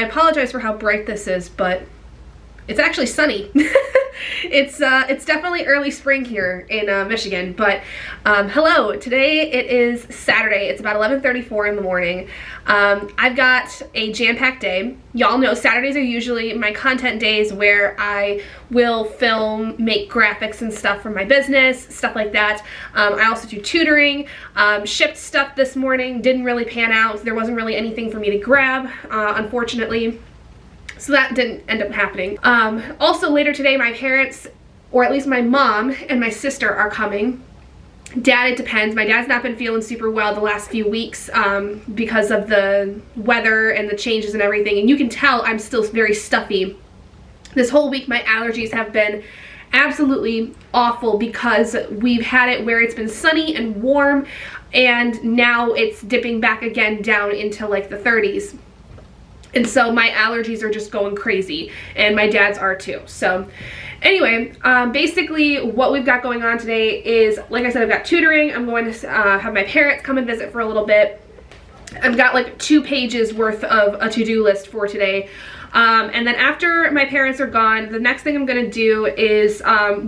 I apologize for how bright this is, but it's actually sunny. It's definitely early spring here in Michigan, but hello. Today it is Saturday. It's about 11:34 in the morning. I've got a jam-packed day. Y'all know Saturdays are usually my content days where I will film, make graphics and stuff for my business, stuff like that. I also do tutoring. Shipped stuff this morning, didn't really pan out. There wasn't really anything for me to grab, unfortunately. So that didn't end up happening. Also later today, my parents, or at least my mom and my sister are coming. Dad, it depends. My dad's not been feeling super well the last few weeks because of the weather and the changes and everything. And you can tell I'm still very stuffy. This whole week my allergies have been absolutely awful because we've had it where it's been sunny and warm, and now it's dipping back again down into like the 30s. And so my allergies are just going crazy, and my dad's are too. So anyway, basically what we've got going on today is, like I said, I've got tutoring. I'm going to have my parents come and visit for a little bit. I've got like 2 pages worth of a to-do list for today. And then after my parents are gone, the next thing I'm going to do is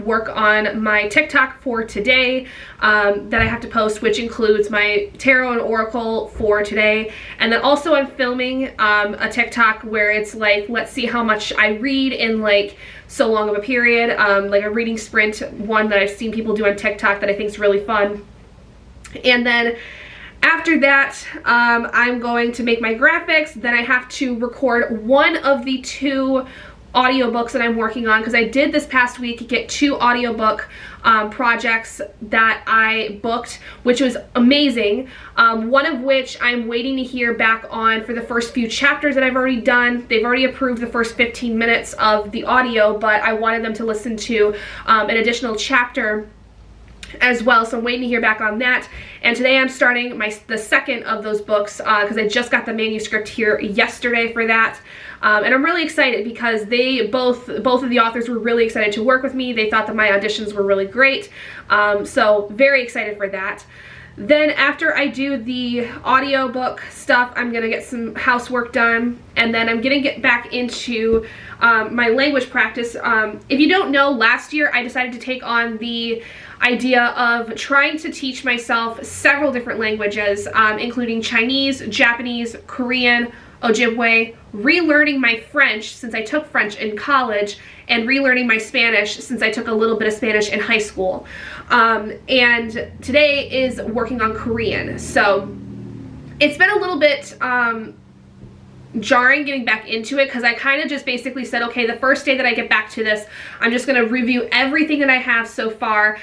work on my TikTok for today that I have to post, which includes my tarot and oracle for today. And then also I'm filming a TikTok where it's like, let's see how much I read in like so long of a period, like a reading sprint, one that I've seen people do on TikTok that I think is really fun. And then after that, I'm going to make my graphics. Then I have to record one of the 2 audiobooks that I'm working on, because I did this past week get 2 audiobook projects that I booked, which was amazing. One of which I'm waiting to hear back on for the first few chapters that I've already done. They've already approved the first 15 minutes of the audio, but I wanted them to listen to an additional chapter as well, so I'm waiting to hear back on that. And today I'm starting the second of those books because I just got the manuscript here yesterday for that. And I'm really excited because they both of the authors were really excited to work with me. They thought that my auditions were really great. So very excited for that. Then after I do the audiobook stuff, I'm going to get some housework done, and then I'm going to get back into my language practice. If you don't know, last year I decided to take on the idea of trying to teach myself several different languages, including Chinese, Japanese, Korean, Ojibwe, relearning my French since I took French in college, and relearning my Spanish since I took a little bit of Spanish in high school. And today is working on Korean. So it's been a little bit jarring getting back into it, because I kind of just basically said, okay, the first day that I get back to this, I'm just going to review everything that I have so far,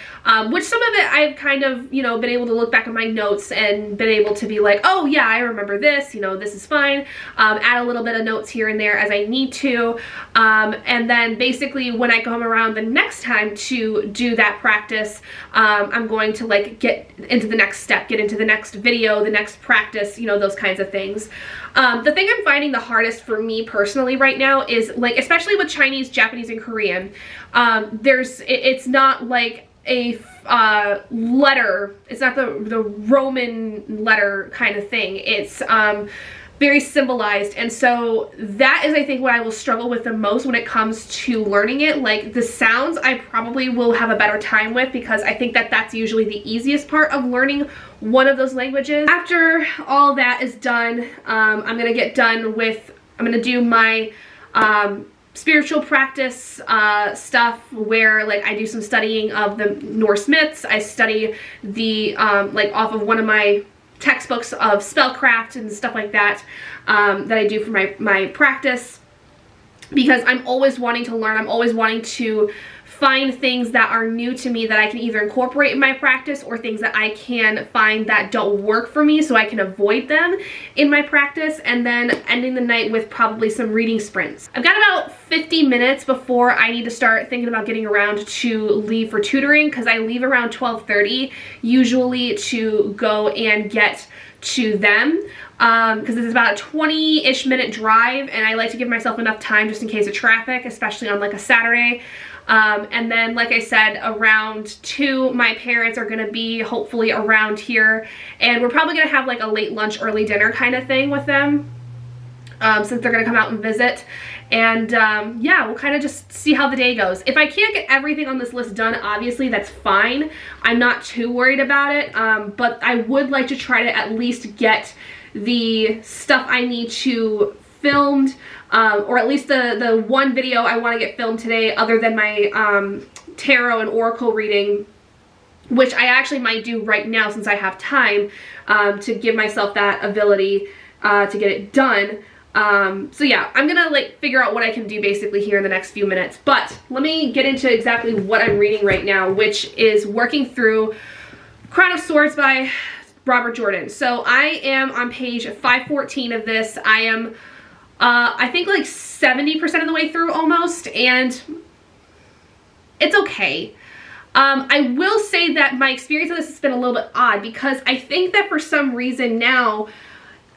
which some of it I've kind of, you know, been able to look back at my notes and been able to be like, oh yeah, I remember this, you know, this is fine, add a little bit of notes here and there as I need to, and then basically when I come around the next time to do that practice, I'm going to like get into the next step, get into the next video, the next practice, you know, those kinds of things. The thing I'm finding the hardest for me personally right now is, like, especially with Chinese, Japanese, and Korean, it's not like a letter, it's not the Roman letter kind of thing. It's very symbolized, and so that is, I think, what I will struggle with the most when it comes to learning it. Like, the sounds I probably will have a better time with, because I think that that's usually the easiest part of learning one of those languages. After all that is done, I'm gonna get done with, I'm gonna do my spiritual practice stuff, where like I do some studying of the Norse myths. I study the like off of one of my textbooks of spellcraft and stuff like that, that I do for my practice, because I'm always wanting to learn. I'm always wanting to find things that are new to me that I can either incorporate in my practice, or things that I can find that don't work for me so I can avoid them in my practice, and then ending the night with probably some reading sprints. I've got about 50 minutes before I need to start thinking about getting around to leave for tutoring, because I leave around 12:30 usually to go and get to them, because this is about a 20-ish minute drive, and I like to give myself enough time just in case of traffic, especially on like a Saturday. And then, like I said, around 2, my parents are going to be hopefully around here, and we're probably going to have like a late lunch, early dinner kind of thing with them. since they're gonna come out and visit. And yeah, we'll kind of just see how the day goes. If I can't get everything on this list done, obviously that's fine. I'm not too worried about it, but I would like to try to at least get the stuff I need to filmed, or at least the one video I want to get filmed today, other than my tarot and oracle reading, which I actually might do right now since I have time, to give myself that ability to get it done. So yeah, I'm gonna like figure out what I can do basically here in the next few minutes. But let me get into exactly what I'm reading right now, which is working through Crown of Swords by Robert Jordan. So I am on page 514 of this. I am I think like 70% of the way through almost, and it's okay. I will say that my experience of this has been a little bit odd, because I think that for some reason now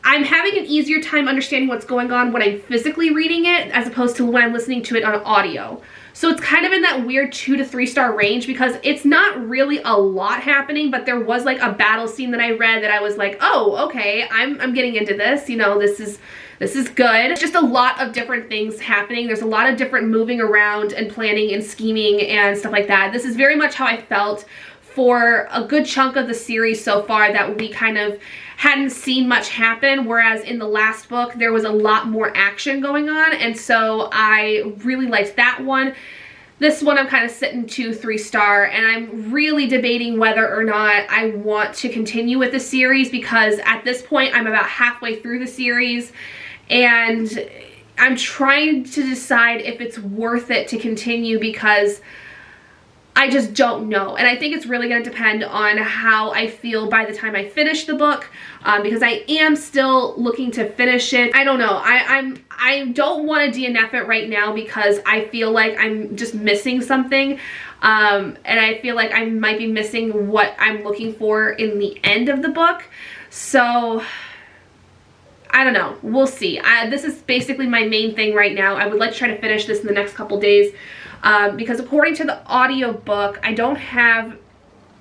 I'm having an easier time understanding what's going on when I'm physically reading it as opposed to when I'm listening to it on audio. So it's kind of in that weird 2 to 3 star range, because it's not really a lot happening, but there was like a battle scene that I read that I was like, oh, okay, I'm getting into this, you know, this is good. It's just a lot of different things happening. There's a lot of different moving around and planning and scheming and stuff like that. This is very much how I felt for a good chunk of the series so far, that we kind of hadn't seen much happen, whereas in the last book there was a lot more action going on, and so I really liked that one. This one I'm kind of sitting 2, 3 star, and I'm really debating whether or not I want to continue with the series, because at this point I'm about halfway through the series and I'm trying to decide if it's worth it to continue, because I just don't know. And I think it's really going to depend on how I feel by the time I finish the book, because I am still looking to finish it. I don't know. I don't want to DNF it right now, because I feel like I'm just missing something. And I feel like I might be missing what I'm looking for in the end of the book. So I don't know. We'll see. This is basically my main thing right now. I would like to try to finish this in the next couple days. Because according to the audiobook, I don't have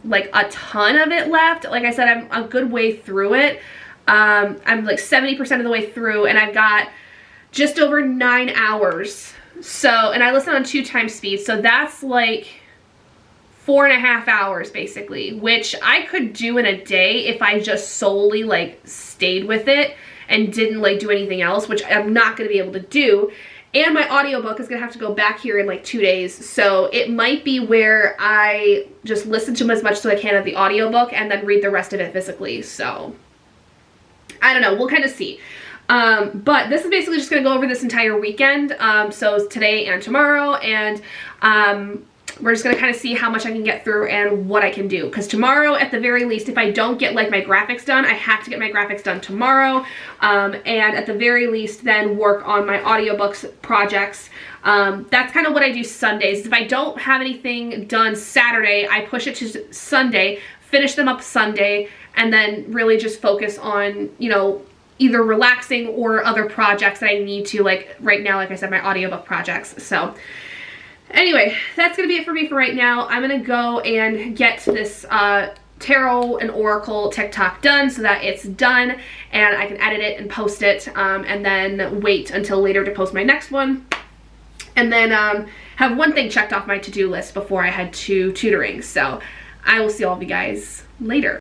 like a ton of it left. Like I said, I'm a good way through it. I'm like 70% of the way through, and I've got just over 9 hours. So, and I listen on 2 times speed, so that's like 4.5 hours basically, which I could do in a day if I just solely like stayed with it and didn't like do anything else, which I'm not going to be able to do. And my audiobook is going to have to go back here in like 2 days. So it might be where I just listen to as much as I can of the audiobook and then read the rest of it physically. So I don't know. We'll kind of see. But this is basically just going to go over this entire weekend. So today and tomorrow. And we're just going to kind of see how much I can get through and what I can do. Because tomorrow, at the very least, if I don't get like my graphics done, I have to get my graphics done tomorrow. And at the very least, then work on my audiobooks projects. That's kind of what I do Sundays. If I don't have anything done Saturday, I push it to Sunday, finish them up Sunday, and then really just focus on, you know, either relaxing or other projects that I need to, like right now, like I said, my audiobook projects. So anyway, that's going to be it for me for right now. I'm going to go and get this tarot and oracle TikTok done so that it's done and I can edit it and post it, and then wait until later to post my next one. And then have one thing checked off my to-do list before I head to tutoring. So I will see all of you guys later.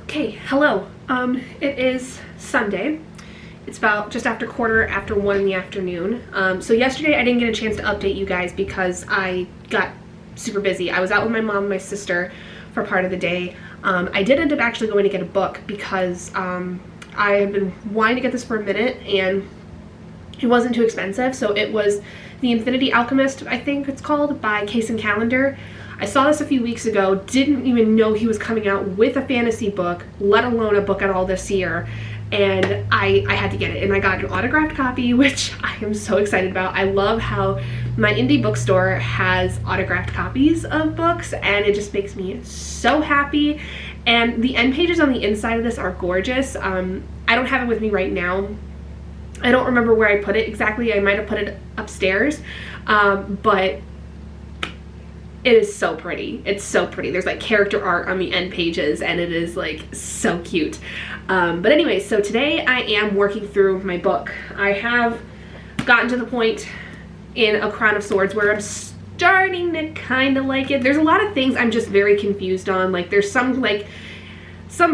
Okay, hello. It is Sunday. It's about just after 1:15 in the afternoon. So yesterday I didn't get a chance to update you guys because I got super busy. I was out with my mom and my sister for part of the day. I did end up actually going to get a book because I have been wanting to get this for a minute, and it wasn't too expensive. So it was The Infinity Alchemist, I think it's called, by Case and Calendar. I saw this a few weeks ago, didn't even know he was coming out with a fantasy book, let alone a book at all this year. And I had to get it, and I got an autographed copy, which I am so excited about. I love how my indie bookstore has autographed copies of books, and it just makes me so happy. And the end pages on the inside of this are gorgeous. I don't have it with me right now. I don't remember where I put it exactly. I might have put it upstairs, but it is so pretty. It's so pretty. There's like character art on the end pages, and it is like so cute. But anyway, so today I am working through my book. I have gotten to the point in A Crown of Swords where I'm starting to kind of like it. There's a lot of things I'm just very confused on. Like there's some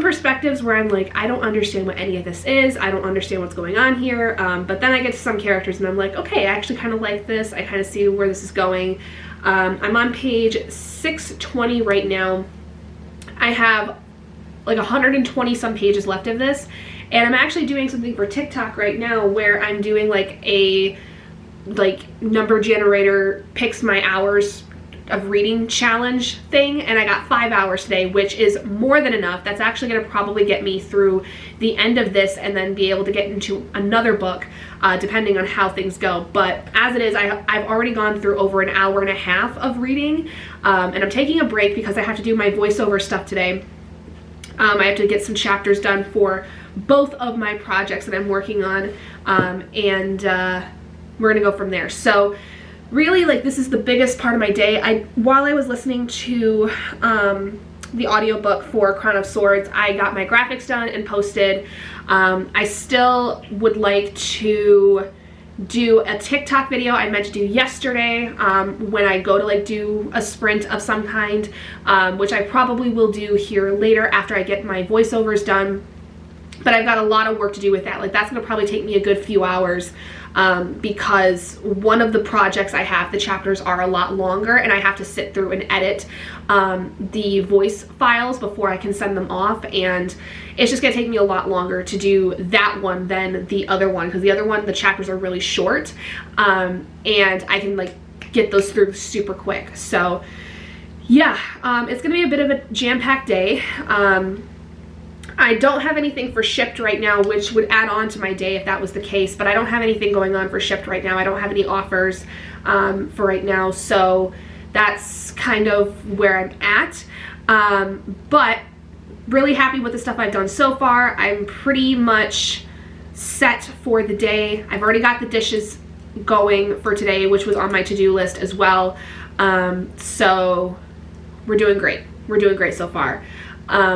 perspectives where I'm like, I don't understand what any of this is. I don't understand what's going on here. But then I get to some characters and I'm like, okay, I actually kind of like this. I kind of see where this is going. I'm on page 620 right now. I have like 120 some pages left of this, and I'm actually doing something for TikTok right now where I'm doing like a number generator picks my hours of reading challenge thing, and I got 5 hours today, which is more than enough. That's actually going to probably get me through the end of this and then be able to get into another book, depending on how things go. But as it is, I've already gone through over an hour and a half of reading, and I'm taking a break because I have to do my voiceover stuff today. I have to get some chapters done for both of my projects that I'm working on, and we're gonna go from there. So really, like, this is the biggest part of my day. While I was listening to the audiobook for Crown of Swords, I got my graphics done and posted. I still would like to do a TikTok video I meant to do yesterday when I go to like do a sprint of some kind, which I probably will do here later after I get my voiceovers done. But I've got a lot of work to do with that. Like, that's gonna probably take me a good few hours, because one of the projects I have, the chapters are a lot longer, and I have to sit through and edit the voice files before I can send them off, and it's just gonna take me a lot longer to do that one than the other one, because the other one, the chapters are really short, and I can like get those through super quick. So yeah, it's gonna be a bit of a jam-packed day. I don't have anything for Shipped right now, which would add on to my day if that was the case, but I don't have anything going on for Shipped right now. I don't have any offers for right now, so that's kind of where I'm at. But really happy with the stuff I've done so far. I'm pretty much set for the day. I've already got the dishes going for today, which was on my to-do list as well. So we're doing great. We're doing great so far.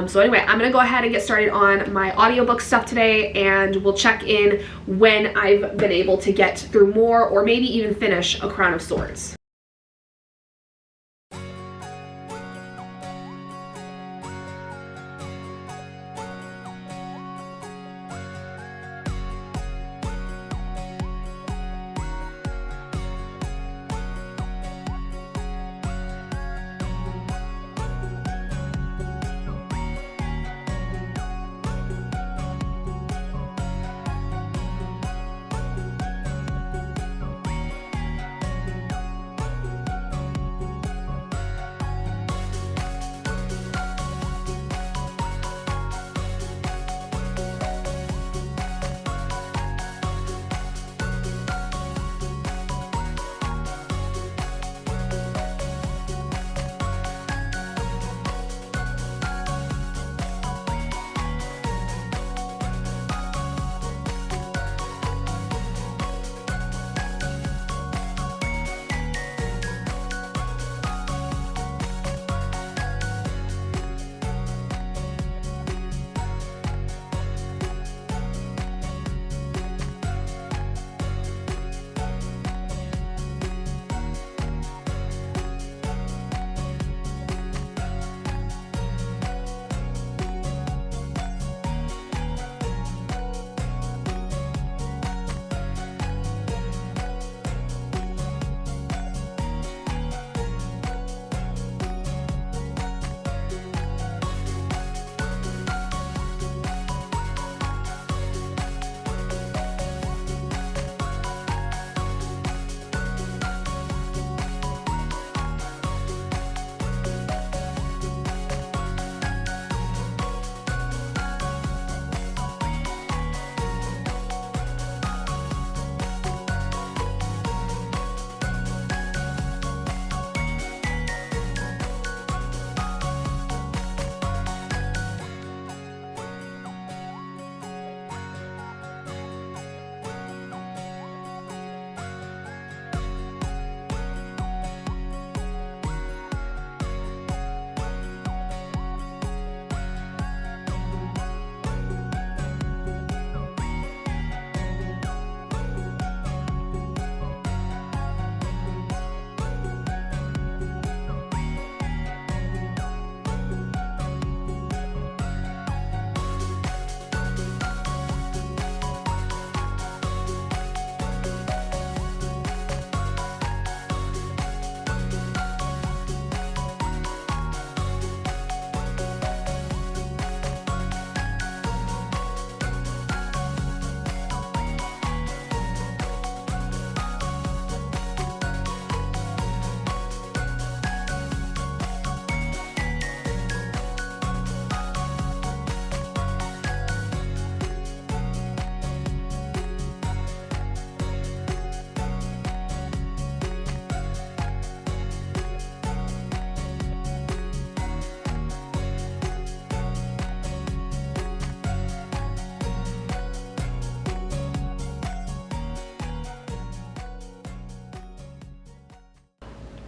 So anyway, I'm gonna go ahead and get started on my audiobook stuff today, and we'll check in when I've been able to get through more, or maybe even finish A Crown of Swords.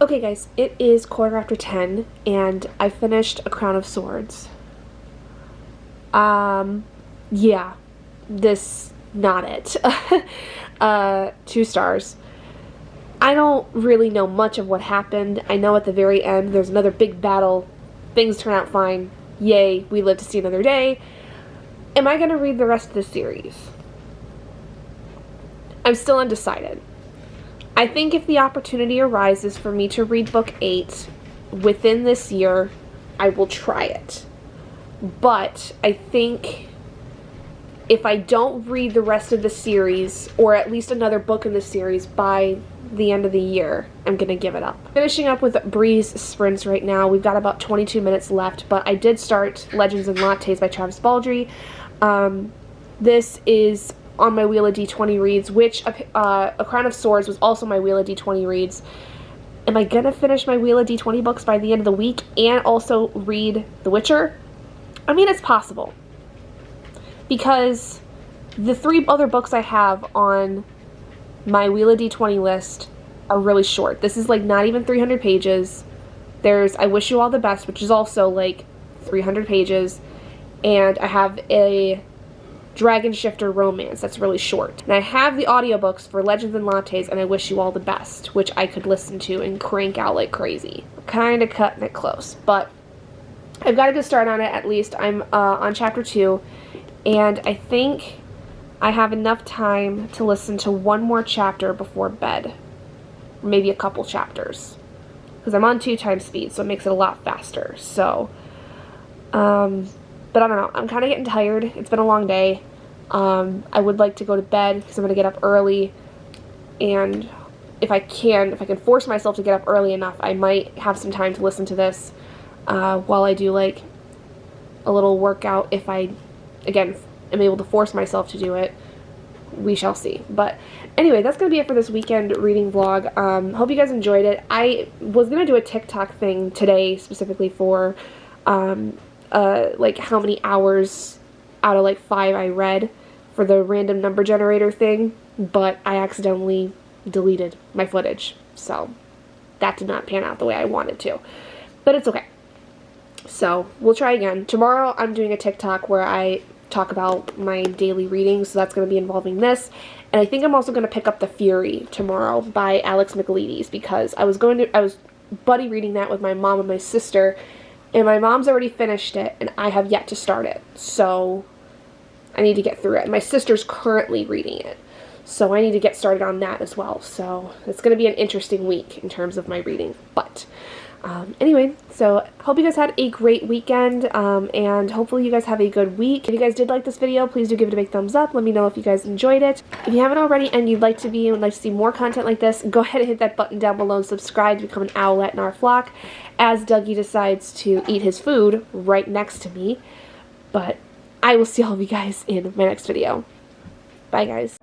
Okay guys, it is 10:15 and I finished A Crown of Swords. Yeah, this, not it. 2 stars. I don't really know much of what happened. I know at the very end there's another big battle. Things turn out fine. Yay, we live to see another day. Am I going to read the rest of the series? I'm still undecided. I think if the opportunity arises for me to read book 8 within this year, I will try it. But I think if I don't read the rest of the series, or at least another book in the series by the end of the year, I'm going to give it up. Finishing up with Bree's sprints right now. We've got about 22 minutes left, but I did start Legends and Lattes by Travis Baldree. This is on my Wheel of D20 reads, which A Crown of Swords was also my Wheel of D20 reads. Am I going to finish my Wheel of D20 books by the end of the week and also read The Witcher? I mean, it's possible. Because the 3 other books I have on my Wheel of D20 list are really short. This is like not even 300 pages. There's I Wish You All the Best, which is also like 300 pages. And I have a Dragon Shifter Romance that's really short. And I have the audiobooks for Legends and Lattes and I Wish You All the Best, which I could listen to and crank out like crazy. Kind of cutting it close, but I've got a good start on it at least. I'm on chapter 2, and I think I have enough time to listen to one more chapter before bed. Maybe a couple chapters. Because I'm on 2 times speed, so it makes it a lot faster. So, but I don't know. I'm kind of getting tired. It's been a long day. I would like to go to bed because I'm going to get up early. And if I can force myself to get up early enough, I might have some time to listen to this while I do like a little workout. If I, again, am able to force myself to do it, we shall see. But anyway, that's going to be it for this weekend reading vlog. Hope you guys enjoyed it. I was going to do a TikTok thing today specifically for like how many hours out of like 5 I read for the random number generator thing, but I accidentally deleted my footage, so that did not pan out the way I wanted to, but it's okay. So we'll try again. Tomorrow I'm doing a TikTok where I talk about my daily reading, so that's going to be involving this, and I think I'm also going to pick up The Fury tomorrow by Alex McLeod's, because I was buddy reading that with my mom and my sister, and my mom's already finished it, and I have yet to start it, so I need to get through it. And my sister's currently reading it, so I need to get started on that as well. So it's going to be an interesting week in terms of my reading. But anyway, so hope you guys had a great weekend, and hopefully you guys have a good week. If you guys did like this video, please do give it a big thumbs up. Let me know if you guys enjoyed it. If you haven't already and you'd like to see more content like this, go ahead and hit that button down below and subscribe to become an owlet in our flock, as Dougie decides to eat his food right next to me. But I will see all of you guys in my next video. Bye, guys.